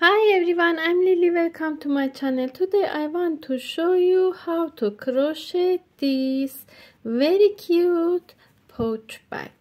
Hi everyone, I'm Lily. Welcome to my channel. Today I want to show you how to crochet this very cute pouch bag.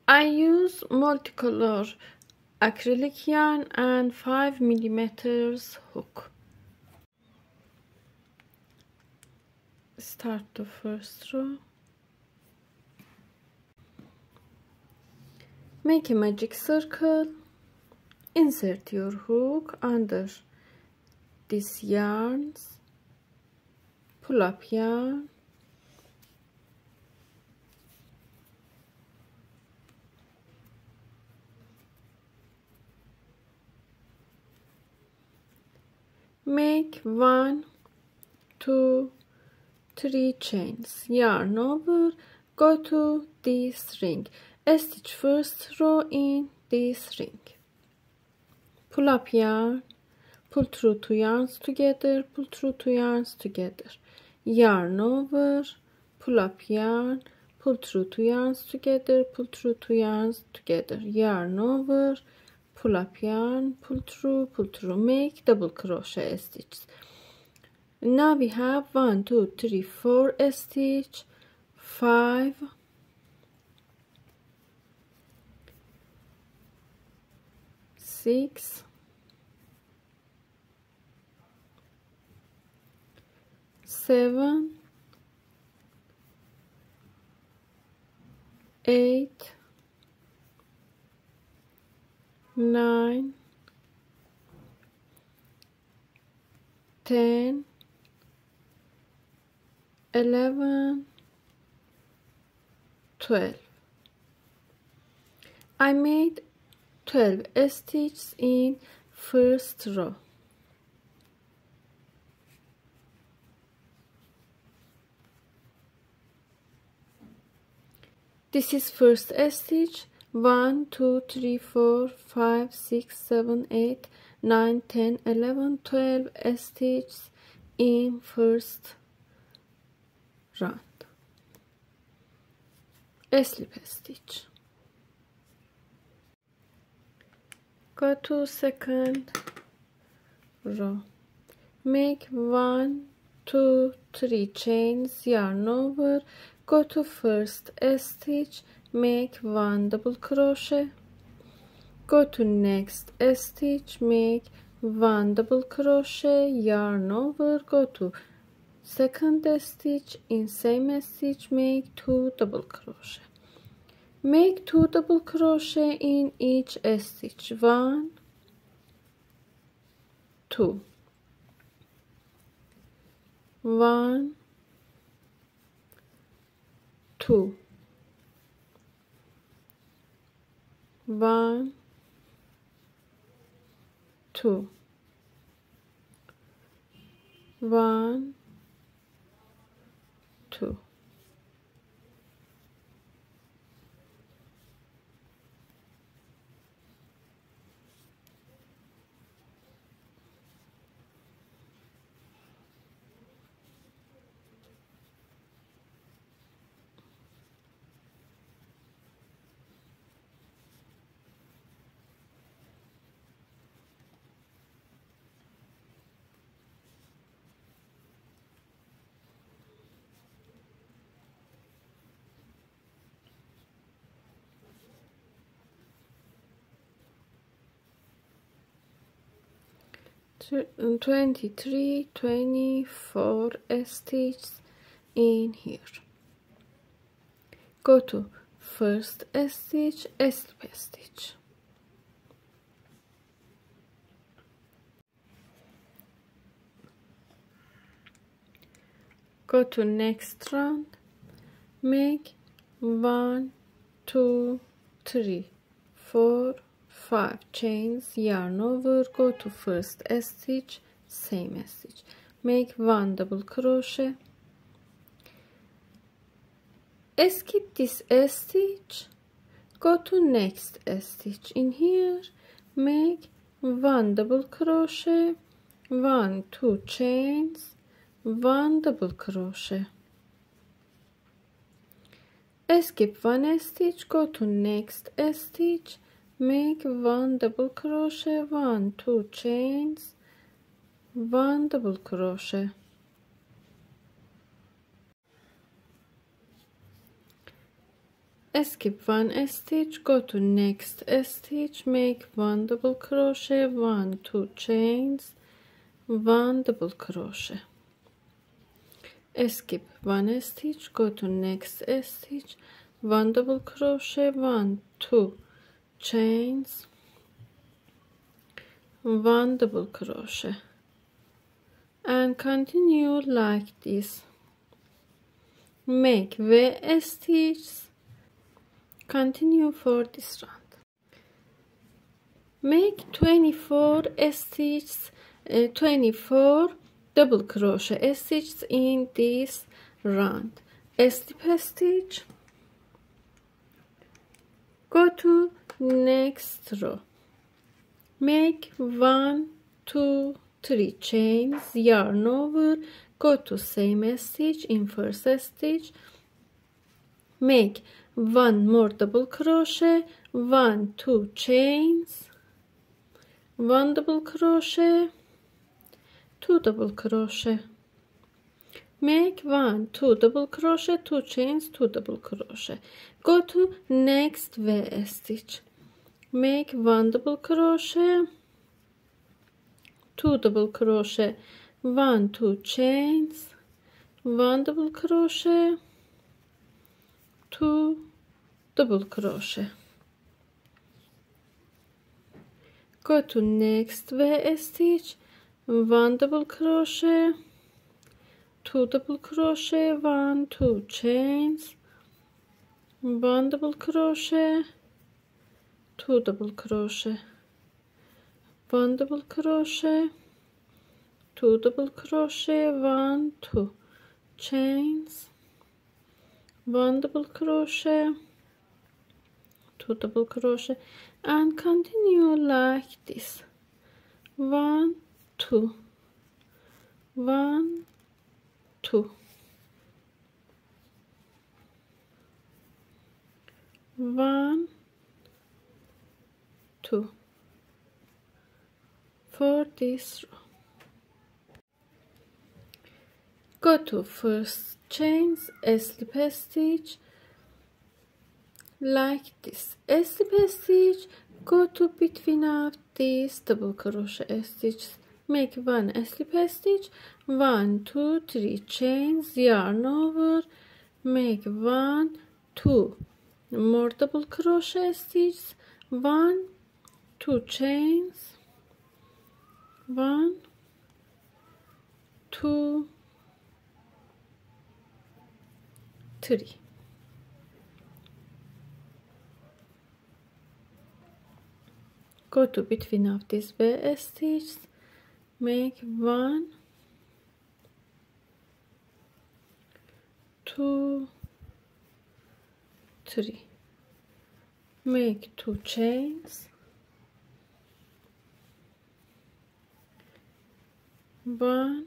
I use multicolor acrylic yarn and 5mm hook. Start the first row. Make a magic circle. Insert your hook under these yarns. Pull up yarn. Make 1, 2, 3 chains, yarn over, go to this ring, stitch first row in this ring, pull up yarn, pull through 2 yarns together, pull through 2 yarns together, yarn over, pull up yarn, pull through 2 yarns together, pull through 2 yarns together, yarn over, pull up yarn, pull through, make double crochet stitches. Now we have 1, 2, 3, 4 stitch, 5, 6, 7, 8, 9, 10, 11, 12. I made 12 stitches in first row. This is first stitch. 1, 2, 3, 4, 5, 6, 7, 8, 9, 10, 11, 12 stitches in first round. A slip stitch. Go to second row. Make 1, 2, 3 chains, yarn over, go to first stitch, make 1 double crochet, go to next stitch, make 1 double crochet, yarn over, go to second stitch, in same stitch make 2 double crochet, make 2 double crochet in each stitch, 1, 2, 1, 2, 1, 2, 1, 2. So 23, 24 stitches in here. Go to first stitch, slip stitch. Go to next round, make 1, 2, 3, 4, 5 chains, yarn over, go to first stitch, same stitch, make 1 double crochet, skip this stitch, go to next stitch. In here make 1 double crochet, 1 2 chains, 1 double crochet, skip 1 stitch, go to next stitch, make 1 double crochet, 1 2 chains, 1 double crochet, skip 1 stitch, go to next stitch, make 1 double crochet, 1 2 chains, 1 double crochet, skip 1 stitch, go to next stitch, 1 double crochet, 1 2 chains, 1 double crochet, and continue like this. Make V stitches, continue for this round. Make 24 stitches, 24 double crochet stitches in this round. Slip a stitch, go to next row, make 1 2 3 chains, yarn over, go to same stitch in first stitch, make 1 more double crochet, 1 2 chains, 1 double crochet, 2 double crochet, make 1 2 double crochet, 2 chains, 2 double crochet, go to next V stitch, make 1 double crochet, 2 double crochet, 1 2 chains, 1 double crochet, 2 double crochet, go to next V stitch, 1 double crochet, 2 double crochet, 1 2 chains, 1 double crochet, 2 double crochet, 1 double crochet, 2 double crochet, 1 2 chains, 1 double crochet, 2 double crochet, and continue like this. 1 2 1 2 1 2 for this row. Go to first chains, slip a stitch like this, slip a stitch, go to between of these double crochet stitches, make 1 slip a stitch, 1 2 3 chains, yarn over, make 1 2 more double crochet stitches, 1 2 chains, 1 2 3, go to between of these V stitches, make 1 2 3, make 2 chains, 1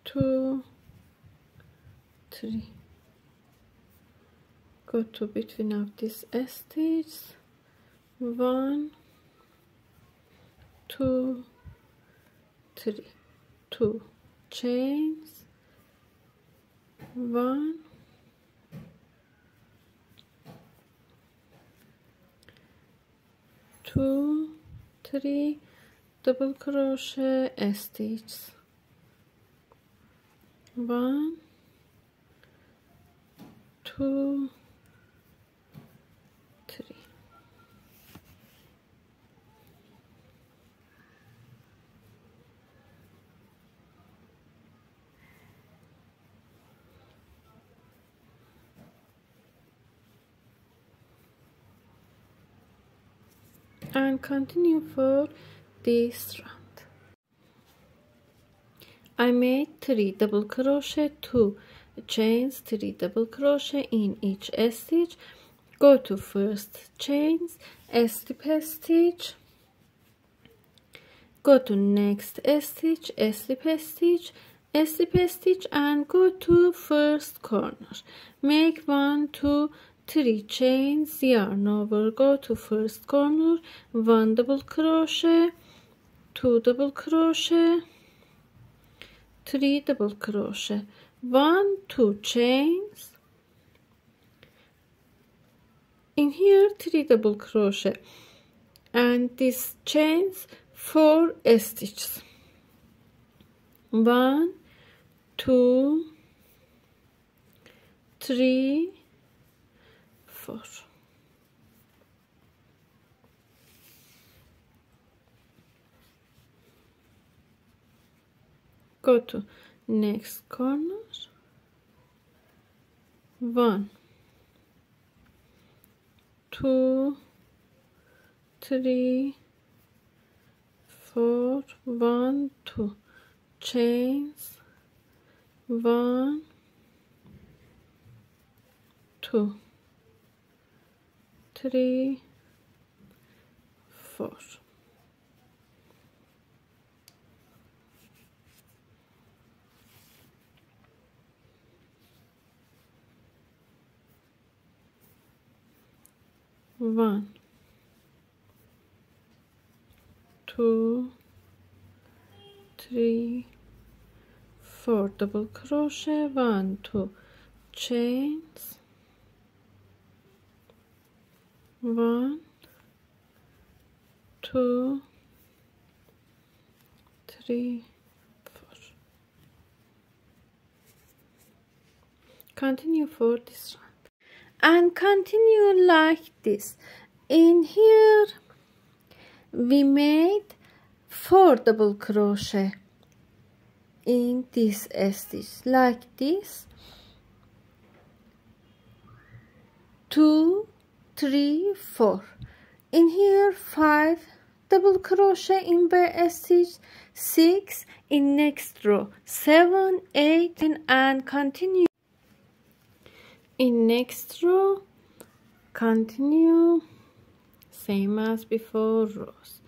2 3, go to between of these stitches, 1 2 3, 2 chains, 1 2 3 double crochet stitches, 1 2 3, and continue for this round. I made 3 double crochet, 2 chains, 3 double crochet in each stitch. Go to first chains, slip a stitch, go to next stitch, slip a stitch, slip a stitch, and go to first corner. Make 1, 2, 3 chains, yarn over, go to first corner, 1 double crochet, 2 double crochet, 3 double crochet, 1, 2 chains. In here 3 double crochet, and these chains 4 stitches. 1, 2, 3, 4. Go to next corner, 1, 2, 3, 4, 1, 2 chains, 1, 2, 3, 4. One, 2, 3, 4 double crochet, 1, 2 chains, 1, 2, 3, 4. Continue for this round and continue like this. In here we made 4 double crochet in this stitch like this, 2, 3, 4. In here 5 double crochet in bare stitch, 6 in next row, 7, 8, and continue in next row. Continue same as before rows,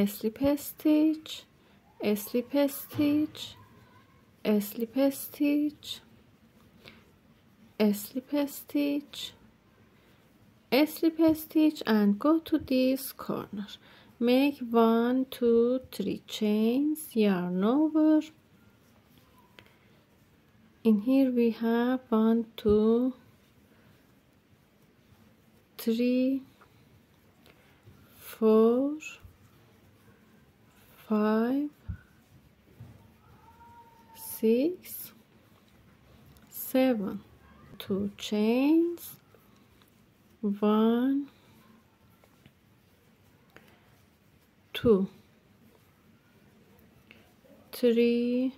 slip a stitch, slip a stitch, slip a stitch, slip a stitch, slip a stitch, and go to this corner. Make 1, 2, 3 chains, yarn over. In here we have 1, 2, 3, 4, 5, 6, 7, 2 chains, 1, 2, 3,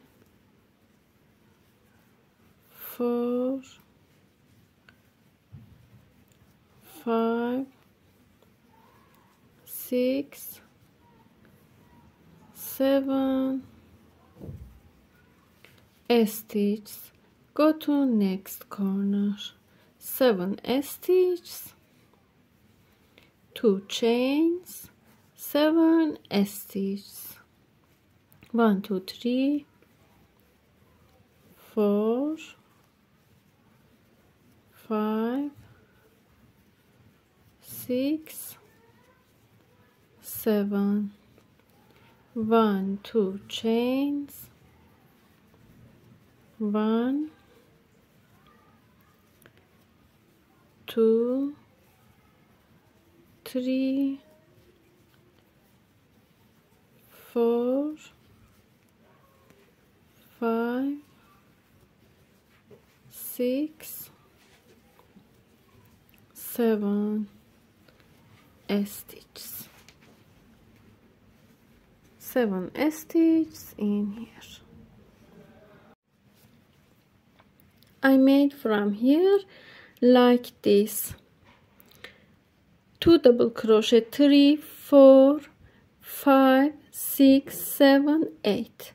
4, 5, 6, 7 stitches. Go to next corner, 7 stitches, 2 chains, 7 stitches, 1, 2, 3, 4, 5, 6, 7, 1, 2 chains, 1, 2, 3, 4, 5, 6, 7 stitches. 7 stitches in here. I made from here like this 2 double crochet, 3, 4, 5, 6, 7, 8.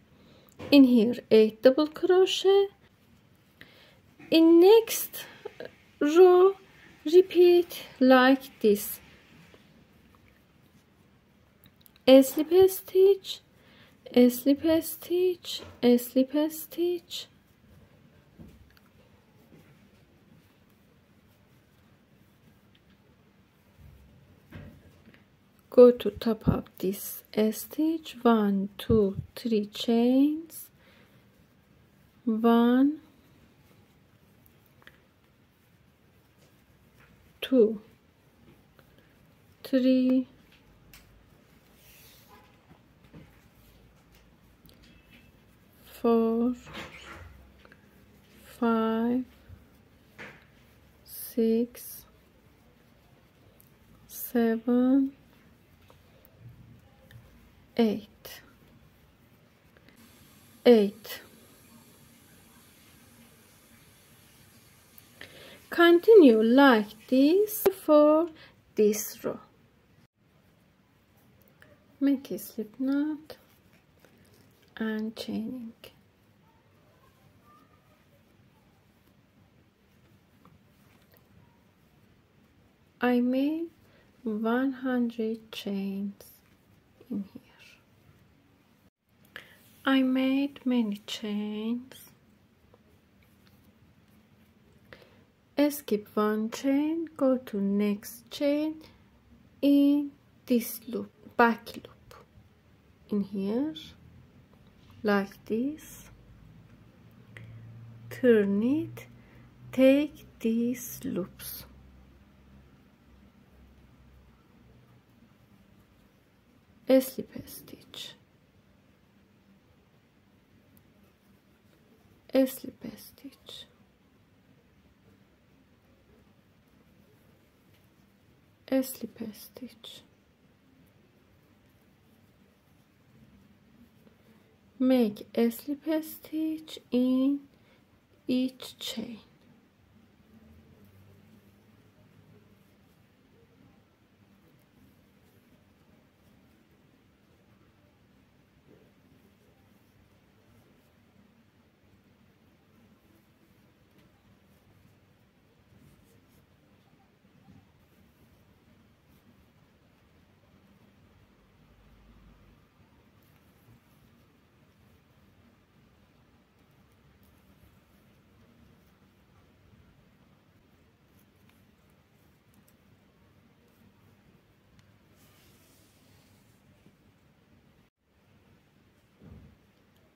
In here 8 double crochet. In next row repeat like this: a slip stitch, a slip stitch, a slip stitch, go to top of this stitch, 1, 2, 3 chains, 1, 2, 3, 4, 5, 6, 7, 8. Continue like this for this row. Make a slip knot and chaining. I made 100 chains in here. I made many chains. Skip one chain, go to next chain in this loop, back loop, in here like this, turn it, take these loops, a slip stitch, a slip stitch, a slip stitch. Make a slip stitch in each chain.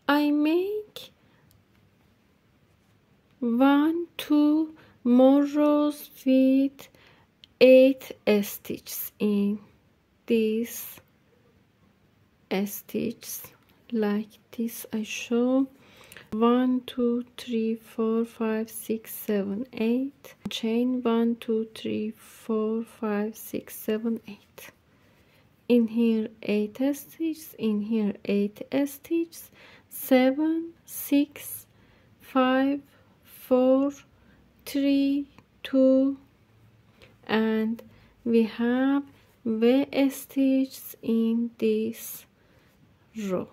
I make 1, 2 more rows with 8 stitches in these stitches like this. I show 1, 2, 3, 4, 5, 6, 7, 8. Chain 1, 2, 3, 4, 5, 6, 7, 8. In here 8 stitches, in here 8 stitches, 7, 6, 5, 4, 3, 2, and we have V stitches in this row.